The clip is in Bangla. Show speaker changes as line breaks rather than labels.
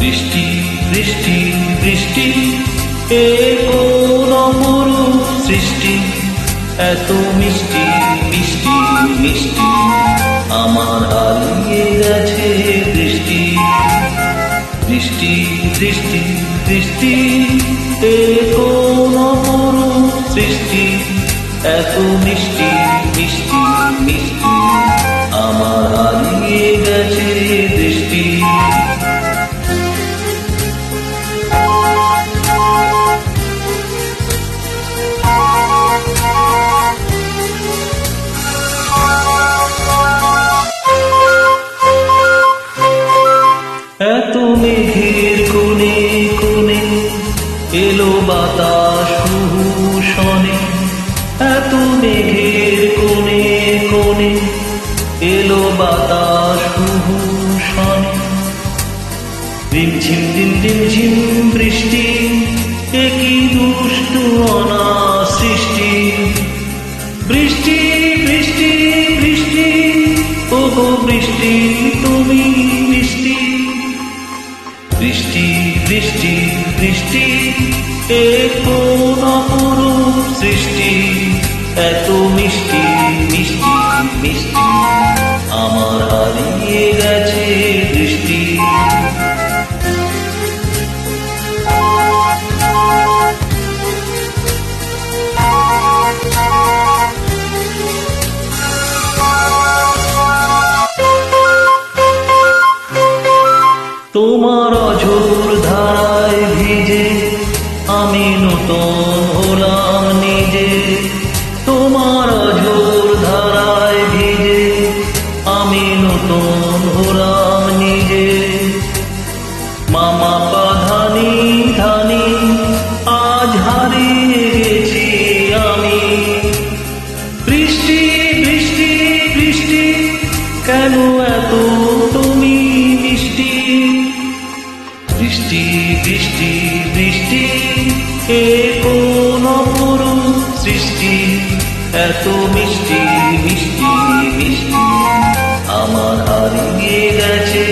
বৃষ্টি বৃষ্টি বৃষ্টি এ কোন অপরূপ সৃষ্টি, এত মিষ্টি মিষ্টি মিষ্টি আমার হারিয়ে গেছে দৃষ্টি। বৃষ্টি বৃষ্টি বৃষ্টি এ কোন অপরূপ সৃষ্টি, এত মিষ্টি মিষ্টি মিষ্টি আমার হারিয়ে গেছে দৃষ্টি। এত মেঘের কোণে কোণে এলো বাতাস হুহু শনে, এত মেঘের কোণে কোণে এলো বাতাস হুহু শনে। রিমঝিম রিমঝিম বৃষ্টি, একই দুষ্টু অনাসৃষ্টি। বৃষ্টি বৃষ্টি বৃষ্টি ওগো বৃষ্টি তুমি মিষ্টি। বৃষ্টি বৃষ্টি বৃষ্টি এ কোন অপরূপ সৃষ্টি, এত মিষ্টি মিষ্টি মিষ্টি আমার হারিয়ে গেছে দৃষ্টি। তোমার অঝোর ধারায় ভিজে আমি নতুন হলাম নিজে। তোমার অঝোর ধারায় ভিজে আমি নতুন হলাম নিজে। মামা পা ধানি ধানি আজ হারিয়ে গেছি আমি। বৃষ্টি বৃষ্টি বৃষ্টি কেন এত তুমি মিষ্টি। বৃষ্টি বৃষ্টি বৃষ্টি এ কোন অপরূপ সৃষ্টি, এত মিষ্টি মিষ্টি মিষ্টি আমার হারিয়ে গেছে